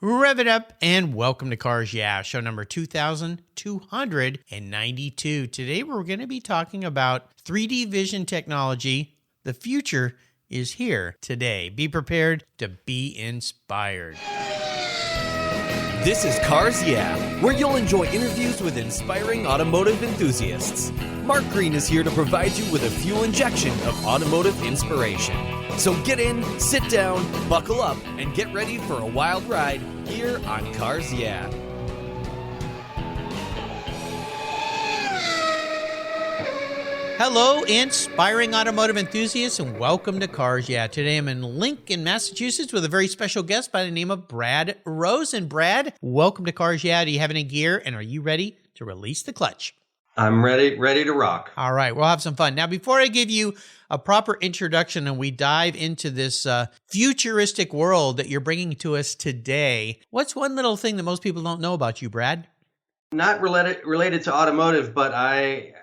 Rev it up and welcome to Cars Yeah, show number 2292. Today we're going to be talking about 3D vision technology. The future is here today. Be prepared to be inspired. This is Cars Yeah, where you'll enjoy interviews with inspiring automotive enthusiasts. Mark Green is here to provide you with a fuel injection of automotive inspiration. So get in, sit down, buckle up, and get ready for a wild ride here on Cars Yeah. Hello, inspiring automotive enthusiasts, and welcome to Cars Yeah. Today I'm in Lincoln, Massachusetts with a very special guest by the name of Brad Rosen. Brad, welcome to Cars Yeah. Do you have any gear, and are you ready to release the clutch? I'm ready to rock. All right, we'll have some fun. Now, before I give you a proper introduction and we dive into this futuristic world that you're bringing to us today, what's one little thing that most people don't know about you, Brad? Not related to automotive, but I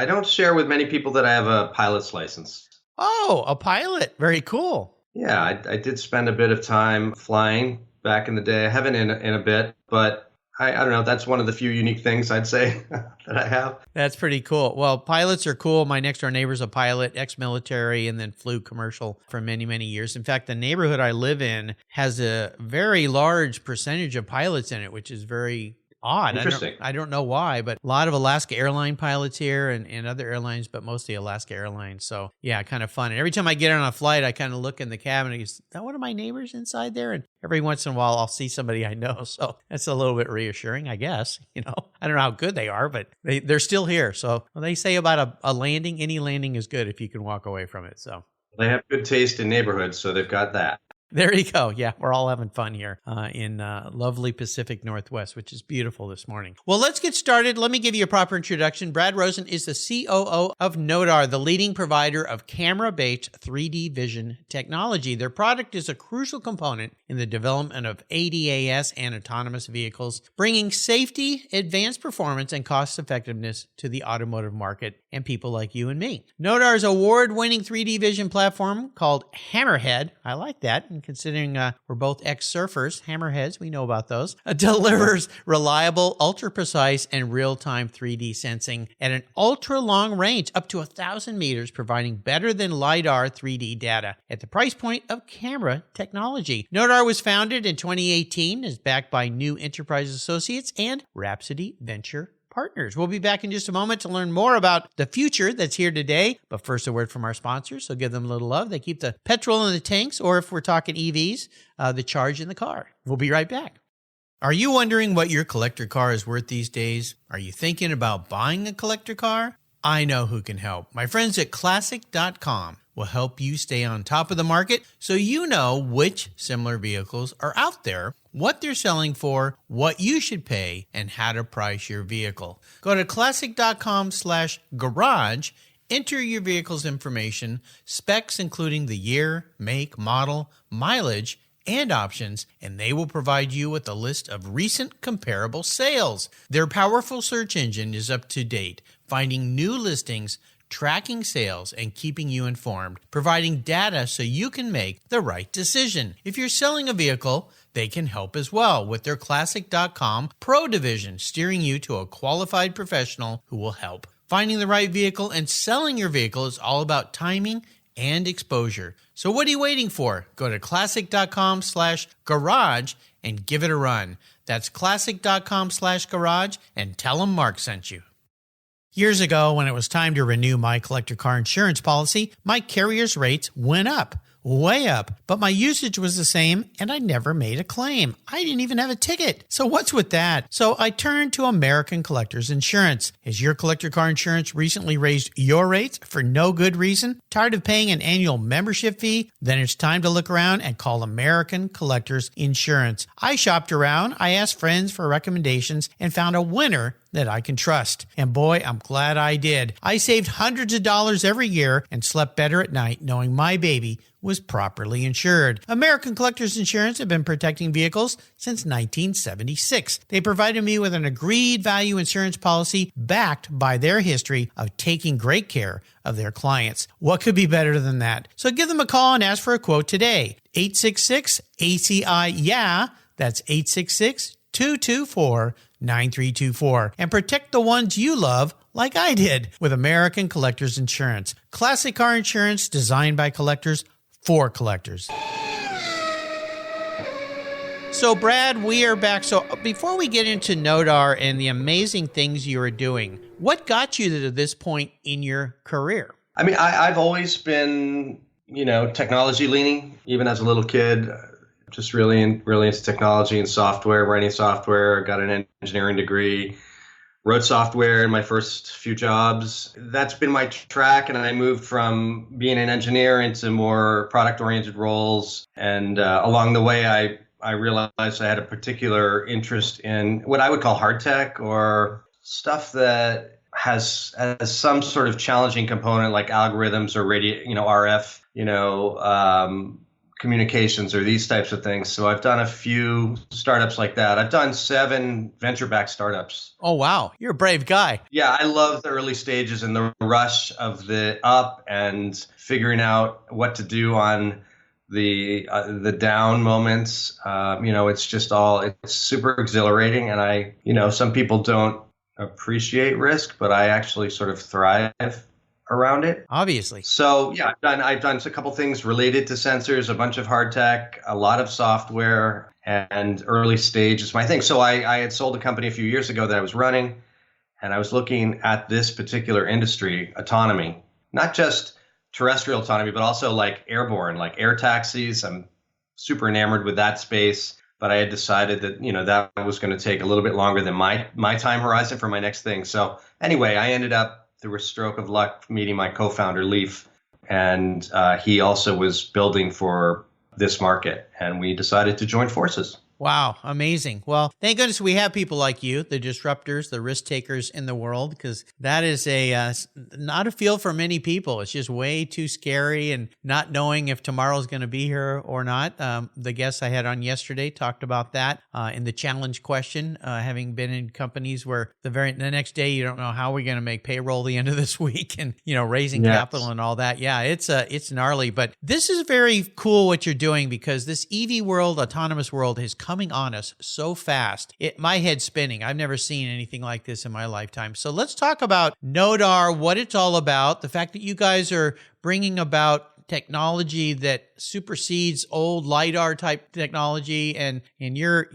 don't share with many people that I have a pilot's license. Oh, a pilot. Very cool. Yeah, I did spend a bit of time flying back in the day. I haven't in a bit, but I don't know. That's one of the few unique things I'd say that I have. That's pretty cool. Well, pilots are cool. My next door neighbor's a pilot, ex-military, and then flew commercial for many, many years. In fact, the neighborhood I live in has a very large percentage of pilots in it, which is very odd. Interesting. I don't know why, but a lot of Alaska airline pilots here and other airlines, but mostly Alaska Airlines. So yeah, kind of fun. And every time I get on a flight, I kind of look in the cabin and go, is that one of my neighbors inside there? And every once in a while, I'll see somebody I know. So that's a little bit reassuring, I guess. You know, I don't know how good they are, but they're still here. So when they say about a landing, any landing is good if you can walk away from it. So they have good taste in neighborhoods, so they've got that. There you go. Yeah, we're all having fun here in lovely Pacific Northwest, which is beautiful this morning. Well, let's get started. Let me give you a proper introduction. Brad Rosen is the COO of NODAR, the leading provider of camera-based 3D vision technology. Their product is a crucial component in the development of ADAS and autonomous vehicles, bringing safety, advanced performance, and cost-effectiveness to the automotive market and people like you and me. NODAR's award-winning 3D vision platform called Hammerhead, I like that, and considering we're both ex-surfers, hammerheads, we know about those, delivers reliable, ultra-precise, and real-time 3D sensing at an ultra-long range, up to 1,000 meters, providing better-than-LiDAR 3D data at the price point of camera technology. NODAR was founded in 2018, is backed by New Enterprise Associates and Rhapsody Venture Partners. We'll be back in just a moment to learn more about the future that's here today. But first, a word from our sponsors, so give them a little love. They keep the petrol in the tanks, or if we're talking EVs, the charge in the car. We'll be right back. Are you wondering what your collector car is worth these days? Are you thinking about buying a collector car? I know who can help. My friends at Classic.com will help you stay on top of the market so you know which similar vehicles are out there, what they're selling for, what you should pay, and how to price your vehicle. Go to classic.com/garage, enter your vehicle's information, specs including the year, make, model, mileage, and options, and they will provide you with a list of recent comparable sales. Their powerful search engine is up to date, finding new listings, tracking sales, and keeping you informed, providing data so you can make the right decision. If you're selling a vehicle, they can help as well with their Classic.com Pro Division, steering you to a qualified professional who will help. Finding the right vehicle and selling your vehicle is all about timing and exposure. So what are you waiting for? Go to classic.com/garage and give it a run. That's classic.com/garage and tell them Mark sent you. Years ago, when it was time to renew my collector car insurance policy, my carrier's rates went up. Way up, but my usage was the same and I never made a claim. I didn't even have a ticket. So what's with that? So I turned to American Collectors Insurance. Has your collector car insurance recently raised your rates for no good reason? Tired of paying an annual membership fee? Then it's time to look around and call American Collectors Insurance. I shopped around, I asked friends for recommendations, and found a winner that I can trust. And boy, I'm glad I did. I saved hundreds of dollars every year and slept better at night knowing my baby was properly insured. American Collectors Insurance have been protecting vehicles since 1976. They provided me with an agreed value insurance policy backed by their history of taking great care of their clients. What could be better than that? So give them a call and ask for a quote today. 866-ACI-YEAH. That's 866-224-9324. And protect the ones you love like I did with American Collectors Insurance. Classic car insurance designed by collectors for collectors. So, Brad, we are back. So, before we get into NODAR and the amazing things you are doing, what got you to this point in your career? I mean, I've always been, technology leaning, even as a little kid, just really into technology and software, writing software. Got an engineering degree, wrote software in my first few jobs. That's been my track. And I moved from being an engineer into more product-oriented roles. And along the way, I realized I had a particular interest in what I would call hard tech, or stuff that has some sort of challenging component like algorithms or RF, communications or these types of things. So I've done a few startups like that. I've done 7 venture-backed startups. Oh, wow. You're a brave guy. Yeah, I love the early stages and the rush of the up and figuring out what to do on the down moments. It's super exhilarating. And some people don't appreciate risk, but I actually sort of thrive around it. Obviously. So yeah, I've done a couple things related to sensors, a bunch of hard tech, a lot of software, and early stage is my thing. So I had sold a company a few years ago that I was running, and I was looking at this particular industry, autonomy, not just terrestrial autonomy, but also like airborne, like air taxis. I'm super enamored with that space, but I had decided that, that was going to take a little bit longer than my time horizon for my next thing. So anyway, I ended up, through a stroke of luck, meeting my co-founder, Leaf, and he also was building for this market, and we decided to join forces. Wow, amazing. Well, thank goodness we have people like you, the disruptors, the risk takers in the world, because that is not a field for many people. It's just way too scary, and not knowing if tomorrow's going to be here or not. The guest I had on yesterday talked about that in the challenge question, having been in companies where the next day you don't know how we're going to make payroll the end of this week, and raising capital and all that. Yeah, it's gnarly, but this is very cool what you're doing, because this EV world, autonomous world, has coming on us so fast. My head's spinning. I've never seen anything like this in my lifetime. So let's talk about NODAR, what it's all about, the fact that you guys are bringing about technology that supersedes old LiDAR type technology, and your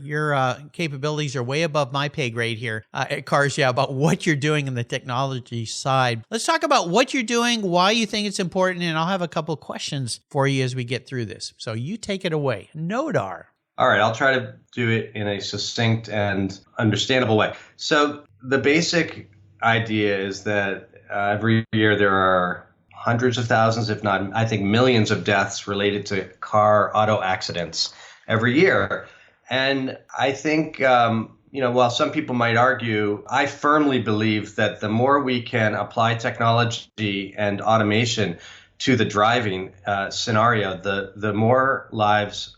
capabilities are way above my pay grade here at Cars Yeah, about what you're doing in the technology side. Let's talk about what you're doing, why you think it's important, and I'll have a couple of questions for you as we get through this. So you take it away. NODAR. All right, I'll try to do it in a succinct and understandable way. So the basic idea is that every year there are hundreds of thousands, if not, I think, millions of deaths related to auto accidents every year. And I think, while some people might argue, I firmly believe that the more we can apply technology and automation to the driving scenario, the more lives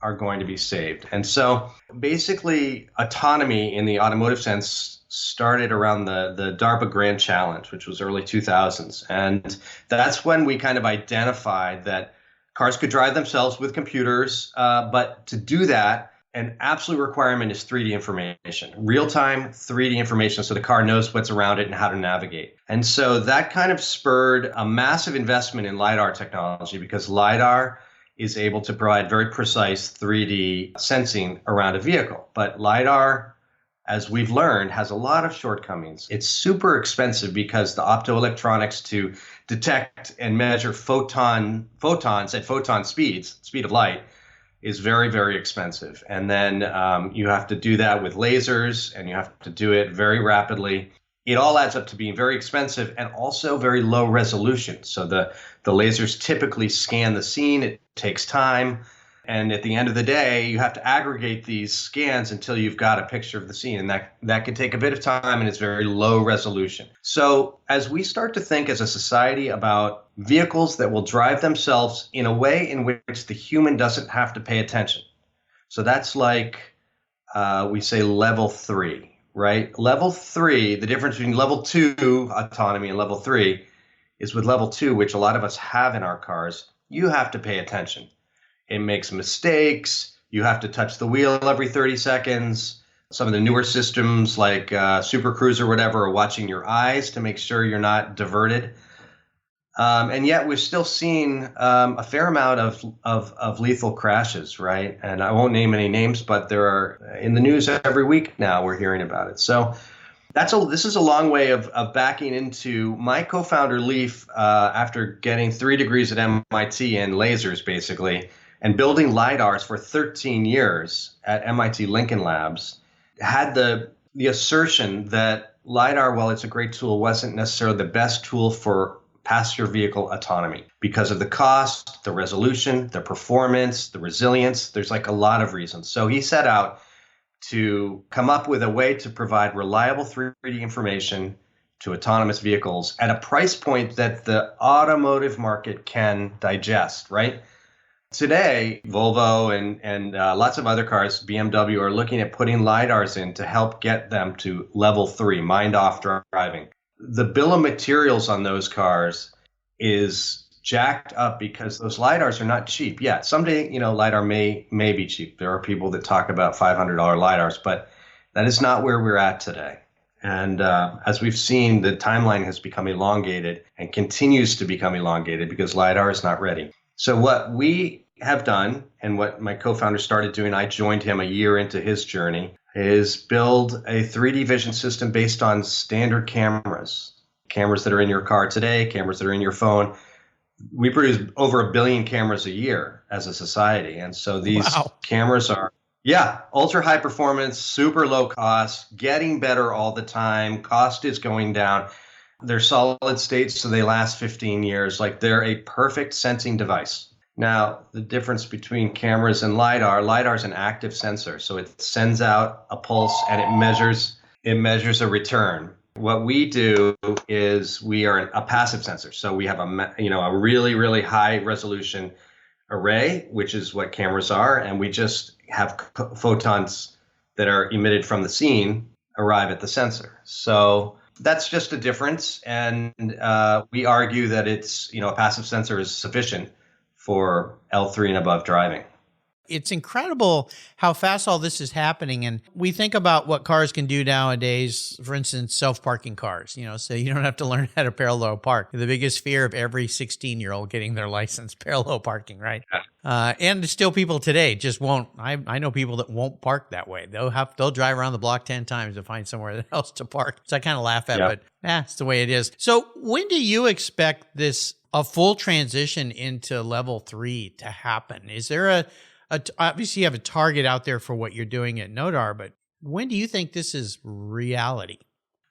are going to be saved. And so basically autonomy in the automotive sense started around the DARPA Grand Challenge, which was early 2000s. And that's when we kind of identified that cars could drive themselves with computers. But to do that, an absolute requirement is 3D information, real-time 3D information, so the car knows what's around it and how to navigate. And so that kind of spurred a massive investment in LiDAR technology, because LiDAR is able to provide very precise 3D sensing around a vehicle. But LiDAR, as we've learned, has a lot of shortcomings. It's super expensive because the optoelectronics to detect and measure photons at photon speeds, speed of light, is very, very expensive. And then you have to do that with lasers, and you have to do it very rapidly. It all adds up to being very expensive and also very low resolution. So the lasers typically scan the scene. It takes time. And at the end of the day, you have to aggregate these scans until you've got a picture of the scene. And that can take a bit of time, and it's very low resolution. So as we start to think as a society about vehicles that will drive themselves in a way in which the human doesn't have to pay attention. So that's like we say level 3. Right? Level 3, the difference between level 2 autonomy and level 3 is with level 2, which a lot of us have in our cars, you have to pay attention. It makes mistakes. you have to touch the wheel every 30 seconds. Some of the newer systems like Super Cruise or whatever are watching your eyes to make sure you're not diverted. And yet we're still seeing a fair amount of lethal crashes, right? And I won't name any names, but there are in the news every week now we're hearing about it. So this is a long way of backing into my co-founder Leaf after getting 3 degrees at MIT in lasers basically and building LiDARs for 13 years at MIT Lincoln Labs had the assertion that LiDAR, while it's a great tool, wasn't necessarily the best tool for passenger vehicle autonomy because of the cost, the resolution, the performance, the resilience. There's like a lot of reasons. So he set out to come up with a way to provide reliable 3D information to autonomous vehicles at a price point that the automotive market can digest, right? Today, Volvo and lots of other cars, BMW, are looking at putting LiDARs in to help get them to level 3, mind-off driving. The bill of materials on those cars is jacked up because those LiDARs are not cheap yet. Someday, LiDAR may be cheap. There are people that talk about $500 LiDARs, but that is not where we're at today. And as we've seen, the timeline has become elongated and continues to become elongated because LiDAR is not ready. So what we have done and what my co-founder started doing, I joined him a year into his journey, is build a 3D vision system based on standard cameras that are in your car today, cameras that are in your phone. We produce over 1 billion cameras a year as a society. And so these cameras are, ultra high performance, super low cost, getting better all the time. Cost is going down. They're solid state, so they last 15 years. Like they're a perfect sensing device. Now, the difference between cameras and LiDAR is an active sensor. So it sends out a pulse and it measures a return. What we do is we are a passive sensor. So we have a really, really high resolution array, which is what cameras are. And we just have photons that are emitted from the scene arrive at the sensor. So that's just a difference. And we argue that it's, a passive sensor is sufficient for L3 and above driving. It's incredible how fast all this is happening. And we think about what cars can do nowadays, for instance, self-parking cars, so you don't have to learn how to parallel park. The biggest fear of every 16-year-old getting their license, parallel parking, right? Yeah. And still people today just won't. I know people that won't park that way. They'll drive around the block 10 times to find somewhere else to park. So I kind of laugh at it, but it's the way it is. So when do you expect a full transition into level 3 to happen? Is there obviously you have a target out there for what you're doing at NODAR, but when do you think this is reality?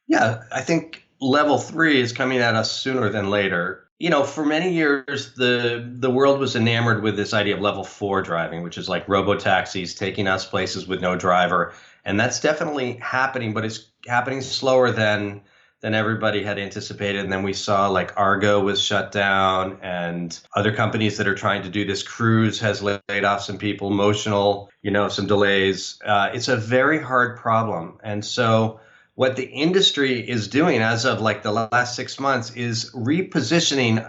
Yeah, I think level 3 is coming at us sooner than later. For many years, the world was enamored with this idea of level 4 driving, which is like robo-taxis taking us places with no driver. And that's definitely happening, but it's happening slower than everybody had anticipated. And then we saw like Argo was shut down and other companies that are trying to do this. Cruise has laid off some people, Motional, some delays. It's a very hard problem. And so what the industry is doing as of like the last 6 months is repositioning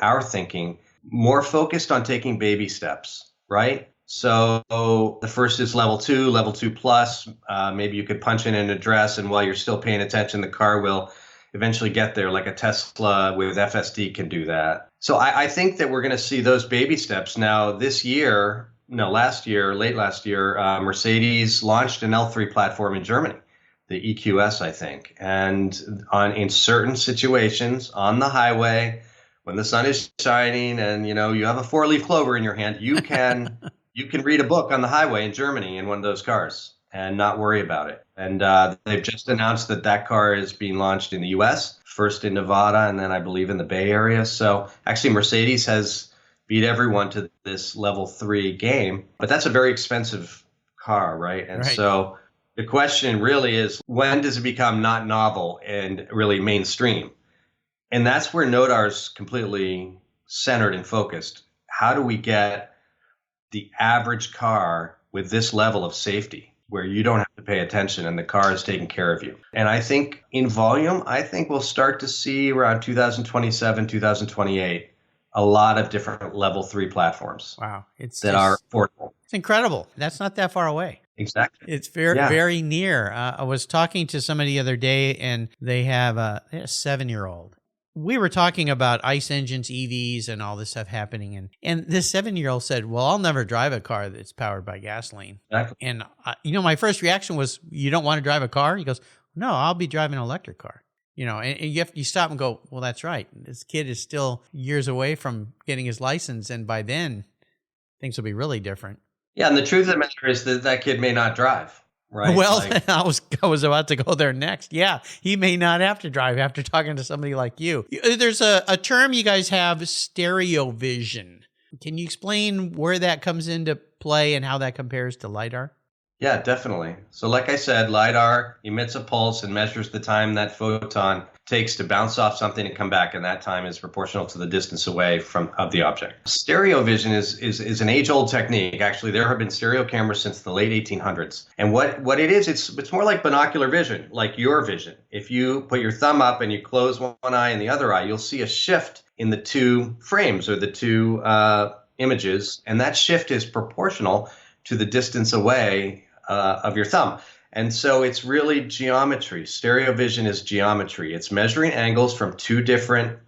our thinking, more focused on taking baby steps, right? So the first is level 2 plus. Maybe you could punch in an address, and while you're still paying attention, the car will eventually get there, like a Tesla with FSD can do that. So I think that we're going to see those baby steps. Now, late last year, Mercedes launched an L3 platform in Germany, the EQS, I think. And in certain situations on the highway, when the sun is shining and, you have a 4-leaf clover in your hand, you can... You can read a book on the highway in Germany in one of those cars and not worry about it. And they've just announced that car is being launched in the U.S., first in Nevada, and then I believe in the Bay Area. So actually Mercedes has beat everyone to this level 3 game, but that's a very expensive car, right? And so the question really is, when does it become not novel and really mainstream? And that's where NODAR's completely centered and focused. How do we get the average car with this level of safety where you don't have to pay attention and the car is taking care of you? And I think in volume, we'll start to see around 2027, 2028, a lot of different level 3 platforms Wow. It's that are just, affordable. it's incredible. That's not that far away. Exactly. It's very, Yeah. very near. I was talking to somebody the other day, and they have a 7-year-old. We were talking about ICE engines, EVs, and all this stuff happening. And this 7-year-old said, well, I'll never drive a car that's powered by gasoline. Exactly. And, my first reaction was, you don't want to drive a car? He goes, no, I'll be driving an electric car. And you stop and go, well, that's right. This kid is still years away from getting his license. And by then, things will be really different. Yeah, and the truth of the matter is that kid may not drive, right? Well, I was about to go there next. Yeah, he may not have to drive after talking to somebody like you. There's a term you guys have, stereo vision. Can you explain where that comes into play and how that compares to LiDAR? Yeah, definitely. So like I said, LiDAR emits a pulse and measures the time that photon takes to bounce off something and come back, and that time is proportional to the distance away of the object. Stereo vision is an age-old technique. Actually, there have been stereo cameras since the late 1800s. And what it is, it's more like binocular vision, like your vision. If you put your thumb up and you close one eye and the other eye, you'll see a shift in the two frames or the two images, and that shift is proportional to the distance away of your thumb. And so it's really geometry. Stereo vision is geometry. It's measuring angles from two different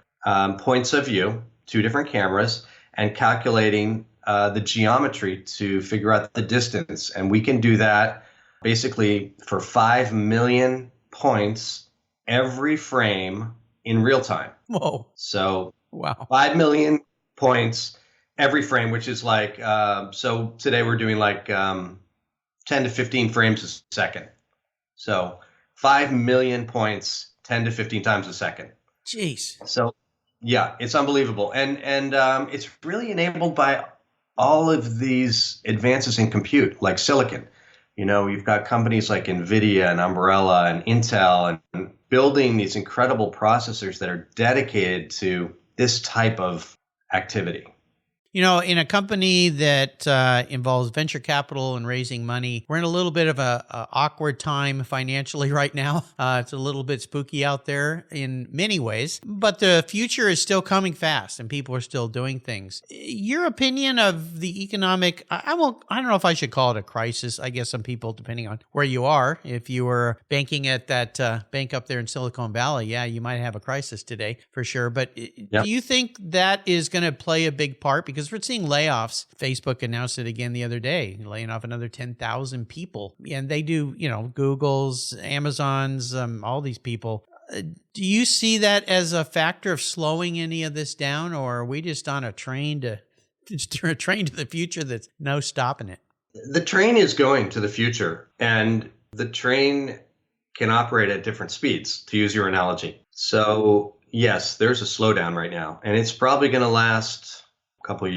points of view, two different cameras, and calculating the geometry to figure out the distance. And we can do that basically for 5 million points every frame in real time. Whoa. So wow. 5 million points every frame, which is like, so today we're doing like 10 to 15 frames a second. So 5 million points, 10 to 15 times a second. Jeez. So yeah, it's unbelievable. And it's really enabled by all of these advances in compute, like silicon. You've got companies like NVIDIA and Umbrella and Intel and building these incredible processors that are dedicated to this type of activity. In a company that involves venture capital and raising money, we're in a little bit of a awkward time financially right now. It's a little bit spooky out there in many ways, but the future is still coming fast and people are still doing things. Your opinion of the economic, I don't know if I should call it a crisis. I guess some people, depending on where you are, if you were banking at that bank up there in Silicon Valley, yeah, you might have a crisis today for sure. But do you think that is going to play a big part? Because we're seeing layoffs. Facebook announced it again the other day, laying off another 10,000 people. And they do, Google's, Amazon's, all these people. Do you see that as a factor of slowing any of this down, or are we just on a train to the future that's no stopping it? The train is going to the future, and the train can operate at different speeds, to use your analogy. So yes, there's a slowdown right now, and it's probably going to last couple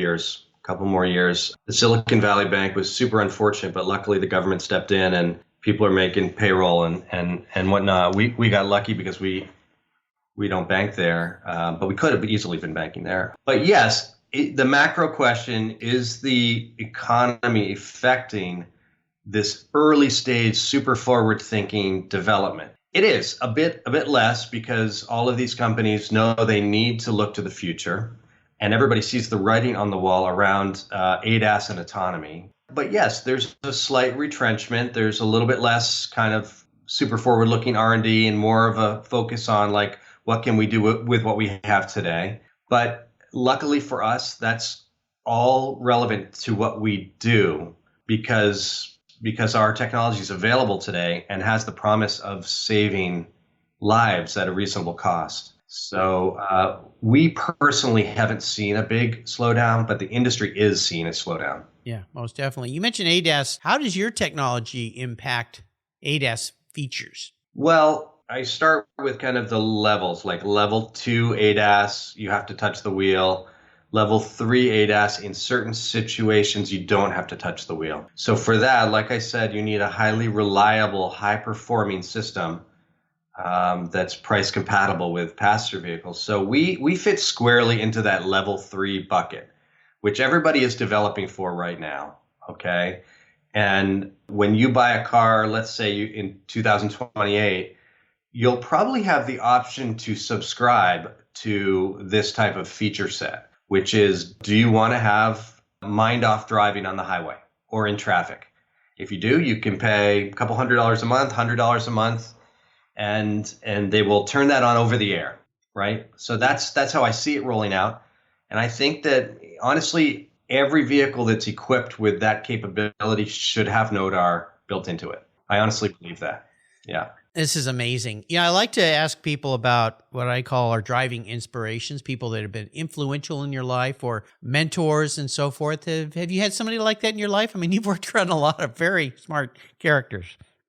more years. The Silicon Valley Bank was super unfortunate, but luckily the government stepped in and people are making payroll and whatnot. We got lucky because we don't bank there, but we could have easily been banking there. But yes, the macro question is the economy affecting this early stage, super forward thinking development. It is a bit less because all of these companies know they need to look to the future. And everybody sees the writing on the wall around ADAS and autonomy. But yes, there's a slight retrenchment. There's a little bit less kind of super forward-looking R&D and more of a focus on like, what can we do with what we have today? But luckily for us, that's all relevant to what we do because our technology is available today and has the promise of saving lives at a reasonable cost. So we personally haven't seen a big slowdown, but the industry is seeing a slowdown. Yeah, most definitely. You mentioned ADAS. How does your technology impact ADAS features? Well, I start with kind of the levels, like level 2 ADAS, you have to touch the wheel. Level 3 ADAS, in certain situations, you don't have to touch the wheel. So for that, like I said, you need a highly reliable, high-performing system that's price compatible with passenger vehicles. So we fit squarely into that level 3 bucket, which everybody is developing for right now. Okay. And when you buy a car, let's say in 2028, you'll probably have the option to subscribe to this type of feature set. which is, do you want to have mind off driving on the highway or in traffic? If you do, you can pay a couple $100 a month, $100 a month, and they will turn that on over the air, right? So that's how I see it rolling out. And I think that honestly, every vehicle that's equipped with that capability should have NODAR built into it. I honestly believe that. Yeah. This is amazing. Yeah, I like to ask people about what I call our driving inspirations, people that have been influential in your life or mentors and so forth. Have you had somebody like that in your life? I mean, you've worked around a lot of very smart characters.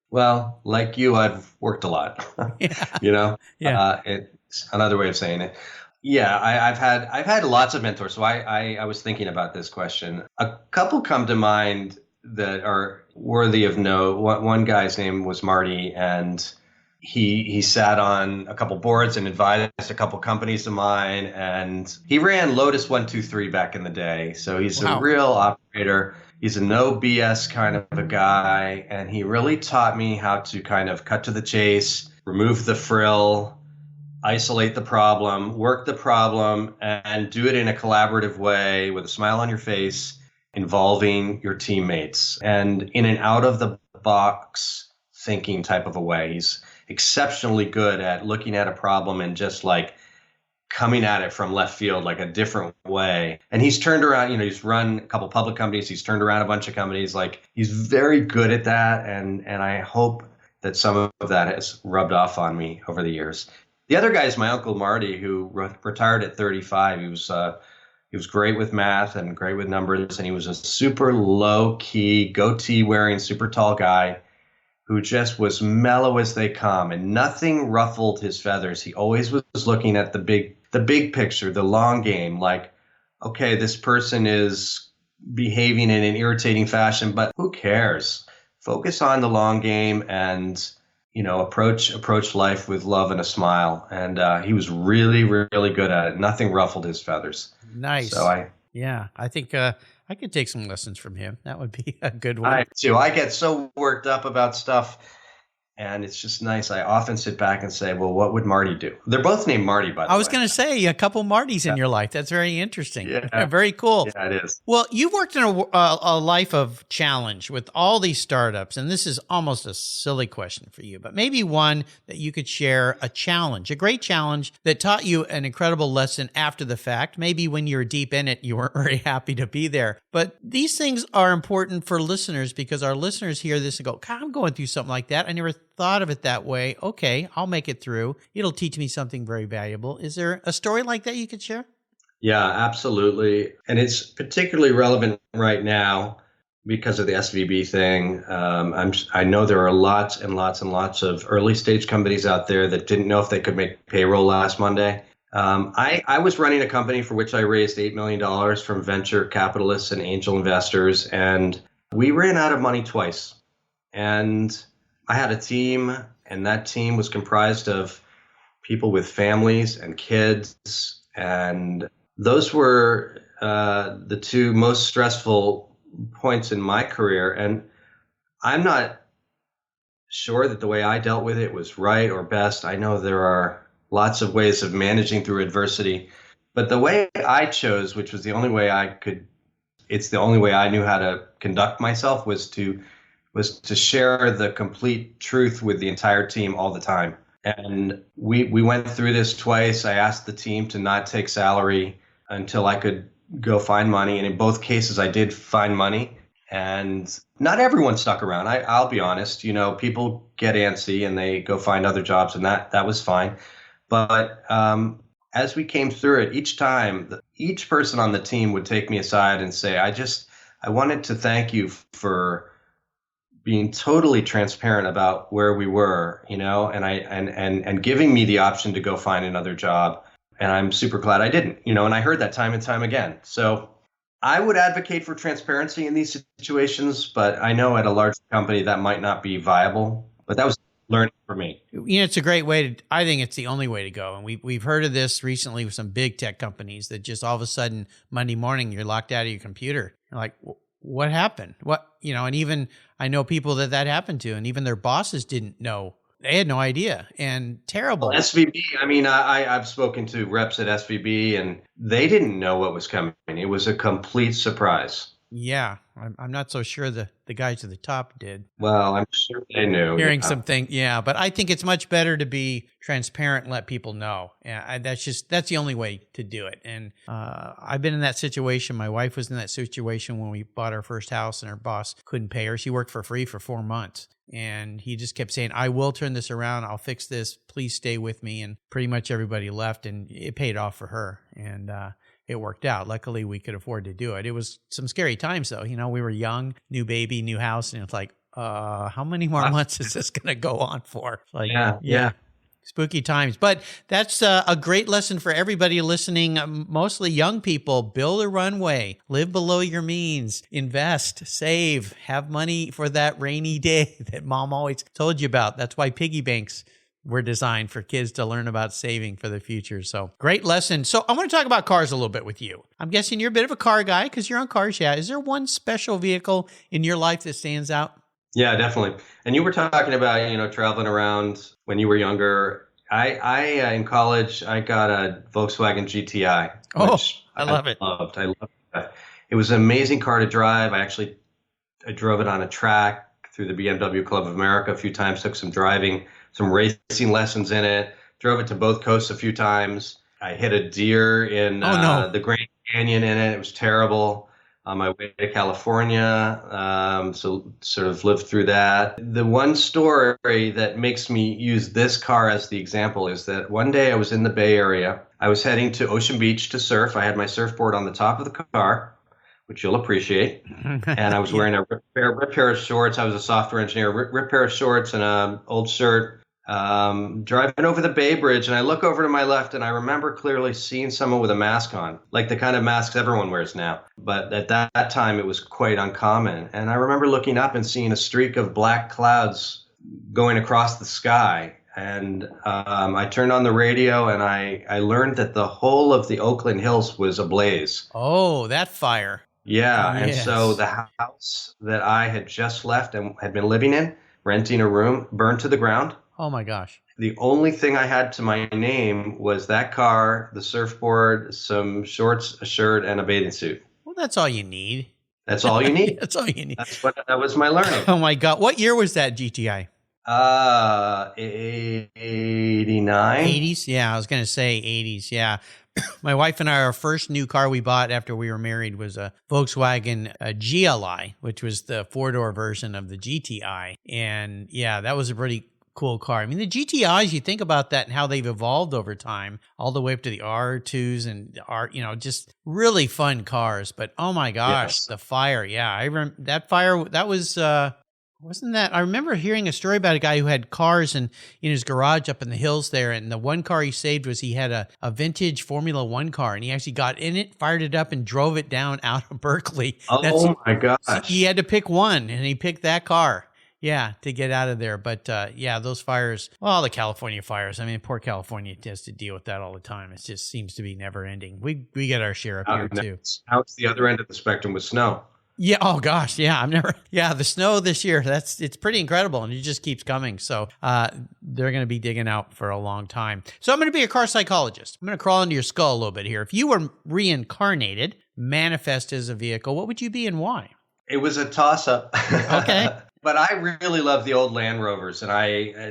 Well, like you, I've worked a lot, Yeah. you know, Yeah. it's another way of saying it. Yeah, I've had lots of mentors. So I was thinking about this question. A couple come to mind that are worthy of note. One guy's name was Marty, and he sat on a couple boards and advised a couple companies of mine, and he ran Lotus 123 back in the day. So he's a Wow. real operator. He's a no BS kind of a guy, and he really taught me how to kind of cut to the chase, remove the frill, isolate the problem, work the problem, and do it in a collaborative way with a smile on your face, involving your teammates, and in an out of the box thinking type of a way. He's exceptionally good at looking at a problem and just like coming at it from left field, like a different way. And he's turned around, he's run a couple public companies. He's turned around a bunch of companies. Like, he's very good at that. And I hope that some of that has rubbed off on me over the years. The other guy is my uncle Marty, who retired at 35. He was great with math and great with numbers, and he was a super low-key, goatee-wearing, super tall guy who just was mellow as they come, and nothing ruffled his feathers. He always was looking at the big picture, the long game, like, okay, this person is behaving in an irritating fashion, but who cares? Focus on the long game and approach life with love and a smile. And he was really, really good at it. Nothing ruffled his feathers. Nice. So I think I could take some lessons from him. That would be a good one. I too. I get so worked up about stuff, and it's just nice. I often sit back and say, well, what would Marty do? They're both named Marty, by the way. I was going to say a couple Martys in your life. That's very interesting. Yeah. Very cool. Yeah, it is. Well, you've worked in a life of challenge with all these startups, and this is almost a silly question for you, but maybe one that you could share, a challenge, a great challenge that taught you an incredible lesson after the fact. Maybe when you were deep in it, you weren't very happy to be there. But these things are important for listeners because our listeners hear this and go, God, I'm going through something like that. I never thought of it that way. Okay, I'll make it through. It'll teach me something very valuable. Is there a story like that you could share? Yeah, absolutely. And it's particularly relevant right now because of the SVB thing. I know there are lots and lots and lots of early stage companies out there that didn't know if they could make payroll last Monday. I was running a company for which I raised $8 million from venture capitalists and angel investors, and we ran out of money twice. And I had a team, and that team was comprised of people with families and kids, and those were the two most stressful points in my career. And I'm not sure that the way I dealt with it was right or best. I know there are lots of ways of managing through adversity, but the way I chose, which was the only way it's the only way I knew how to conduct myself, was to share the complete truth with the entire team all the time. And we went through this twice. I asked the team to not take salary until I could go find money. And in both cases, I did find money. And not everyone stuck around. I'll be honest. People get antsy and they go find other jobs, and that was fine. But as we came through it, each time, each person on the team would take me aside and say, I wanted to thank you for being totally transparent about where we were, and giving me the option to go find another job. And I'm super glad I didn't, and I heard that time and time again. So I would advocate for transparency in these situations, but I know at a large company that might not be viable. But that was learning for me. It's a great way I think it's the only way to go. And we've heard of this recently with some big tech companies that just all of a sudden Monday morning, you're locked out of your computer. You're like, what happened? And even I know people that happened to, and even their bosses didn't know They had no idea, and terrible. Well, SVB, I mean, I've spoken to reps at SVB, and they didn't know what was coming. It was a complete surprise. Yeah, I'm not so sure the guys at the top did. Well, I'm sure they knew. Hearing something, yeah, but I think it's much better to be transparent and let people know. Yeah, that's the only way to do it. And I've been in that situation. My wife was in that situation when we bought our first house, and her boss couldn't pay her. She worked for free for 4 months, and he just kept saying, "I will turn this around. I'll fix this. Please stay with me." And pretty much everybody left, and it paid off for her. And it worked out. Luckily, we could afford to do it. It was some scary times, though. We were young, new baby, new house, and it's like, how many more months is this going to go on for? Like, yeah. Spooky times. But that's a great lesson for everybody listening, mostly young people. Build a runway, live below your means, invest, save, have money for that rainy day that mom always told you about. That's why piggy banks were designed for kids to learn about saving for the future. So great lesson. So I want to talk about cars a little bit with you. I'm guessing you're a bit of a car guy because you're on cars. Yeah. Is there one special vehicle in your life that stands out? Yeah, definitely. And you were talking about, traveling around when you were younger. I in college, I got a Volkswagen GTI. Oh, I love it. I loved it. It was an amazing car to drive. I drove it on a track through the BMW Club of America a few times, took some racing lessons in it, drove it to both coasts a few times. I hit a deer in the Grand Canyon in it. It was terrible. On my way to California, so sort of lived through that. The one story that makes me use this car as the example is that one day I was in the Bay Area. I was heading to Ocean Beach to surf. I had my surfboard on the top of the car, which you'll appreciate. And I was wearing a ripped pair of shorts. I was a software engineer, ripped pair of shorts and an old shirt. Driving over the Bay Bridge, and I look over to my left, and I remember clearly seeing someone with a mask on, like the kind of masks everyone wears now. But at that time, it was quite uncommon. And I remember looking up and seeing a streak of black clouds going across the sky. And I turned on the radio, and I learned that the whole of the Oakland Hills was ablaze. Oh, that fire. Yeah, and so the house that I had just left and had been living in, renting a room, burned to the ground. Oh my gosh. The only thing I had to my name was that car, the surfboard, some shorts, a shirt, and a bathing suit. Well, that's all you need. That's all you need. That's all you need. That was my learning. Oh my God. What year was that GTI? 89. 80s? Yeah, I was going to say 80s. Yeah. My wife and I, our first new car we bought after we were married was a Volkswagen GLI, which was the four-door version of the GTI. And yeah, that was a pretty cool car. I mean, the GTIs, you think about that and how they've evolved over time, all the way up to the R2s and just really fun cars. But oh my gosh, The fire. Yeah, I remember that fire. That was, wasn't that? I remember hearing a story about a guy who had cars in his garage up in the hills there. And the one car he saved was he had a vintage Formula One car, and he actually got in it, fired it up, and drove it down out of Berkeley. Oh my gosh. So he had to pick one, and he picked that car. Yeah, to get out of there. But those fires, the California fires. I mean, poor California has to deal with that all the time. It just seems to be never ending. We get our share up here too. Now it's the other end of the spectrum with snow. Yeah. Oh gosh. Yeah. The snow this year, it's pretty incredible, and it just keeps coming. So they're going to be digging out for a long time. So I'm going to be a car psychologist. I'm going to crawl into your skull a little bit here. If you were reincarnated, manifest as a vehicle, what would you be and why? It was a toss-up. Okay. But I really love the old Land Rovers, and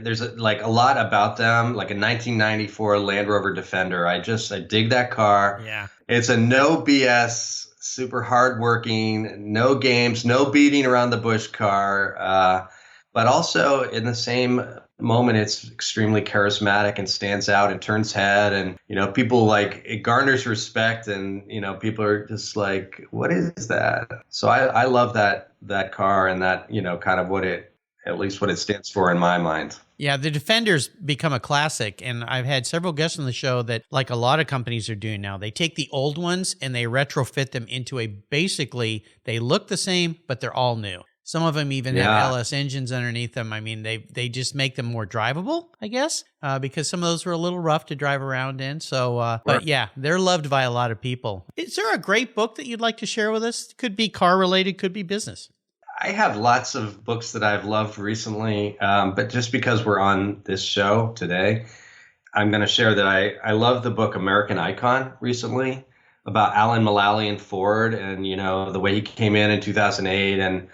there's a lot about them, like a 1994 Land Rover Defender. I dig that car. Yeah. It's a no BS, super hardworking, no games, no beating around the bush car. But also in the same moment, it's extremely charismatic and stands out and turns head, and people it garners respect, and people are just like, what is that? So I love that car, and that kind of what it stands for in my mind. Yeah, the Defender's become a classic, and I've had several guests on the show that, like a lot of companies are doing now, they take the old ones and they retrofit them into basically they look the same, but they're all new. Some of them even have LS engines underneath them. I mean, they just make them more drivable, I guess, because some of those were a little rough to drive around in. So, but yeah, they're loved by a lot of people. Is there a great book that you'd like to share with us? Could be car related, could be business. I have lots of books that I've loved recently, but just because we're on this show today, I'm going to share that I love the book American Icon recently about Alan Mulally and Ford, and the way he came in 2008, and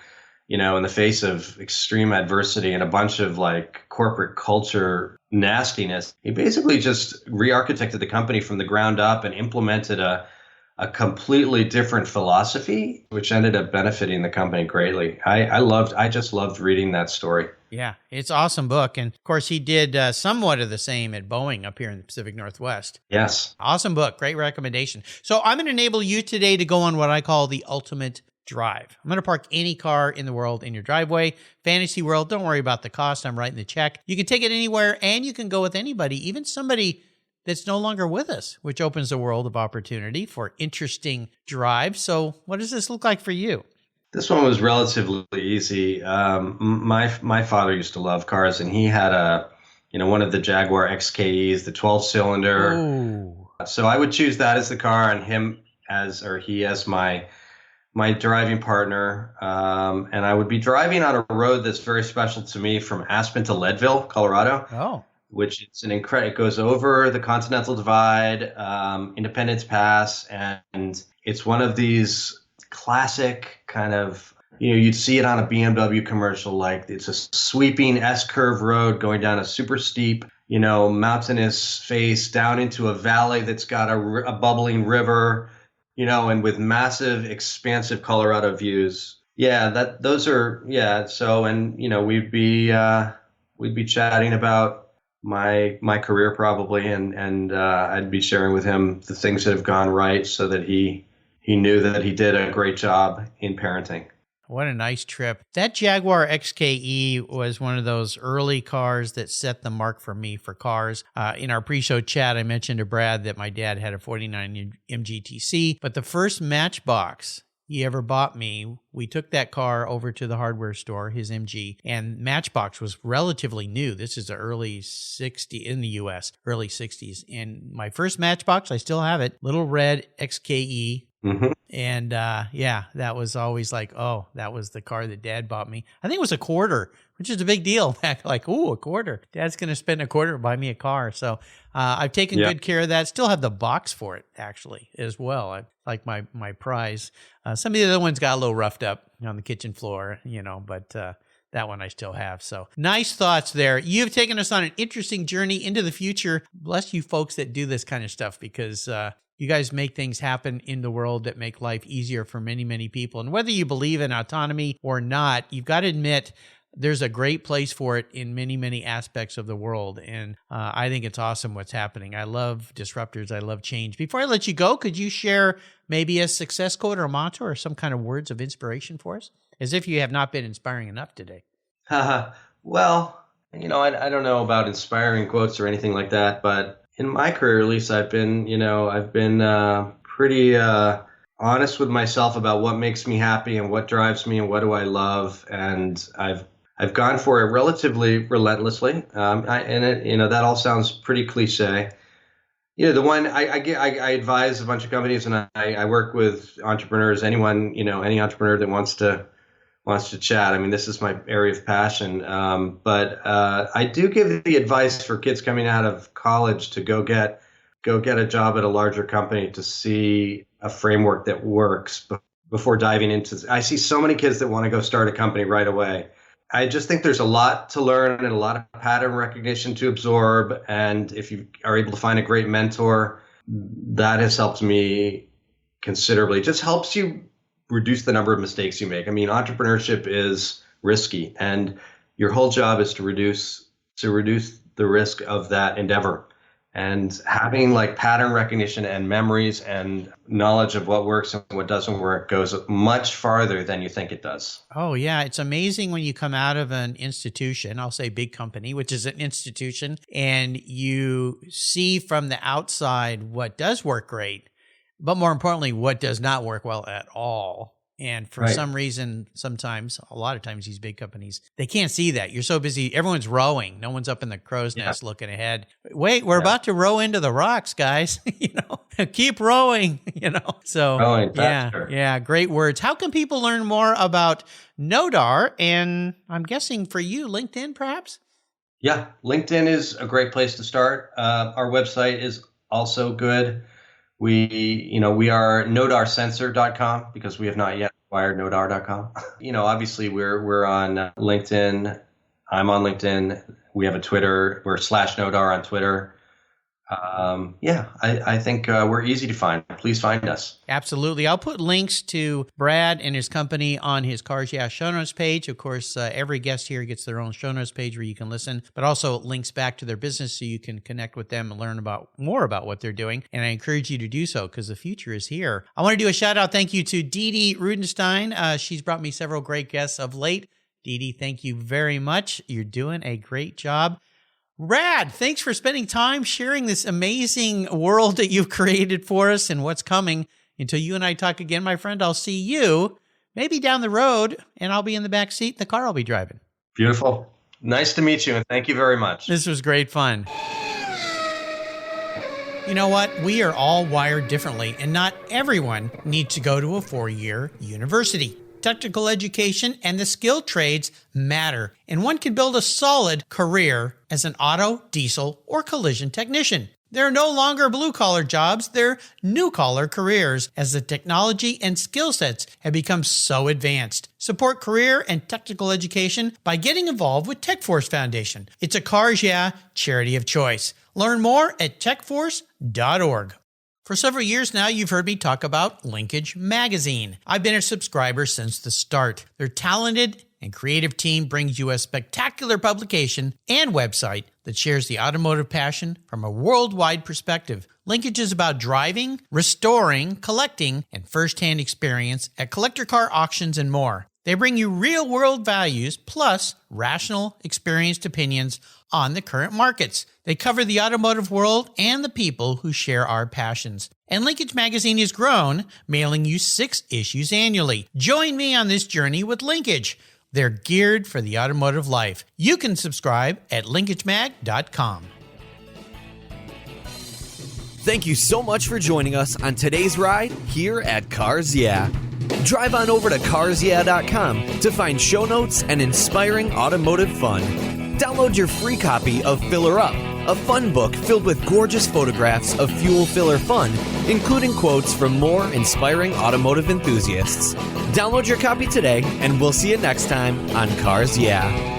in the face of extreme adversity and a bunch of like corporate culture nastiness, he basically just re-architected the company from the ground up and implemented a completely different philosophy, which ended up benefiting the company greatly. I just loved reading that story. Yeah, it's an awesome book. And of course, he did somewhat of the same at Boeing up here in the Pacific Northwest. Yes. Awesome book. Great recommendation. So I'm going to enable you today to go on what I call the ultimate drive. I'm going to park any car in the world in your driveway. Fantasy world, don't worry about the cost. I'm writing the check. You can take it anywhere, and you can go with anybody, even somebody that's no longer with us, which opens a world of opportunity for interesting drives. So what does this look like for you? This one was relatively easy. My father used to love cars, and he had one of the Jaguar XKEs, the 12-cylinder. Ooh. So I would choose that as the car, and he as my driving partner. And I would be driving on a road that's very special to me from Aspen to Leadville, Colorado. Oh. Which is it goes over the Continental Divide, Independence Pass, and it's one of these classic kind of, you'd see it on a BMW commercial, like it's a sweeping S-curve road going down a super steep, mountainous face down into a valley that's got a bubbling river, and with massive, expansive Colorado views. Yeah, So, and we'd be chatting about my career probably, and I'd be sharing with him the things that have gone right, so that he knew that he did a great job in parenting. What a nice trip. That Jaguar XKE was one of those early cars that set the mark for me for cars. In our pre-show chat, I mentioned to Brad that my dad had a 49 MGTC, but the first Matchbox he ever bought me, we took that car over to the hardware store, his MG, and Matchbox was relatively new. This is the early 60s in the US, early 60s. And my first Matchbox, I still have it, little red XKE. Mm-hmm. And that was always like, oh, that was the car that Dad bought me. I think it was a quarter, which is a big deal. Like, ooh, a quarter. Dad's going to spend a quarter to buy me a car. So I've taken good care of that. Still have the box for it, actually, as well. I like my prize. Some of the other ones got a little roughed up on the kitchen floor, but that one I still have. So nice thoughts there. You've taken us on an interesting journey into the future. Bless you folks that do this kind of stuff, because you guys make things happen in the world that make life easier for many, many people. And whether you believe in autonomy or not, you've got to admit there's a great place for it in many, many aspects of the world. And I think it's awesome what's happening. I love disruptors. I love change. Before I let you go, could you share maybe a success quote or a motto or some kind of words of inspiration for us? As if you have not been inspiring enough today. Well, I don't know about inspiring quotes or anything like that, but in my career, at least, I've been pretty honest with myself about what makes me happy and what drives me and what do I love, and I've gone for it relatively relentlessly. That all sounds pretty cliche. The one I advise a bunch of companies, and I work with entrepreneurs. Anyone, any entrepreneur that wants to chat. I mean, this is my area of passion. But I do give the advice for kids coming out of college to go get a job at a larger company to see a framework that works before diving into. I see so many kids that want to go start a company right away. I just think there's a lot to learn and a lot of pattern recognition to absorb. And if you are able to find a great mentor, that has helped me considerably. It just helps you reduce the number of mistakes you make. I mean, entrepreneurship is risky, and your whole job is to reduce the risk of that endeavor. And having like pattern recognition and memories and knowledge of what works and what doesn't work goes much farther than you think it does. Oh, yeah. It's amazing when you come out of an institution, I'll say big company, which is an institution, and you see from the outside what does work great, but more importantly, what does not work well at all. And for some reason, sometimes, a lot of times, these big companies, they can't see that. You're so busy. Everyone's rowing. No one's up in the crow's nest looking ahead. Wait, we're about to row into the rocks, guys. Keep rowing, So Rowing yeah, faster. yeah, great words. How can people learn more about NODAR? And I'm guessing for you, LinkedIn, perhaps? Yeah, LinkedIn is a great place to start. Our website is also good. We are nodarsensor.com because we have not yet acquired nodar.com. Obviously we're on LinkedIn. I'm on LinkedIn. We have a Twitter. We're /nodar on Twitter. I think we're easy to find. Please find us. Absolutely. I'll put links to Brad and his company on his Cars Yeah show notes page. Of course, every guest here gets their own show notes page where you can listen, but also links back to their business so you can connect with them and learn more about what they're doing. And I encourage you to do so because the future is here. I want to do a shout out thank you to Dee Dee Rudenstein. She's brought me several great guests of late. Dee Dee, thank you very much. You're doing a great job. Brad, thanks for spending time sharing this amazing world that you've created for us and what's coming. Until you and I talk again, my friend, I'll see you maybe down the road, and I'll be in the back seat in the car I'll be driving. Beautiful. Nice to meet you, and thank you very much. This was great fun. You know what? We are all wired differently, and not everyone needs to go to a 4-year university. Technical education and the skilled trades matter, and one can build a solid career as an auto, diesel, or collision technician. There are no longer blue-collar jobs, they're new-collar careers as the technology and skill sets have become so advanced. Support career and technical education by getting involved with TechForce Foundation. It's a Cars Yeah charity of choice. Learn more at techforce.org. For several years now, you've heard me talk about Linkage Magazine. I've been a subscriber since the start. Their talented and creative team brings you a spectacular publication and website that shares the automotive passion from a worldwide perspective. Linkage is about driving, restoring, collecting, and first-hand experience at collector car auctions and more. They bring you real-world values plus rational, experienced opinions on the current markets. They cover the automotive world and the people who share our passions. And Linkage Magazine has grown, mailing you 6 issues annually. Join me on this journey with Linkage. They're geared for the automotive life. You can subscribe at linkagemag.com. Thank you so much for joining us on today's ride here at Cars Yeah. Drive on over to carsyeah.com to find show notes and inspiring automotive fun. Download your free copy of Filler Up, a fun book filled with gorgeous photographs of fuel filler fun, including quotes from more inspiring automotive enthusiasts. Download your copy today, and we'll see you next time on Cars Yeah.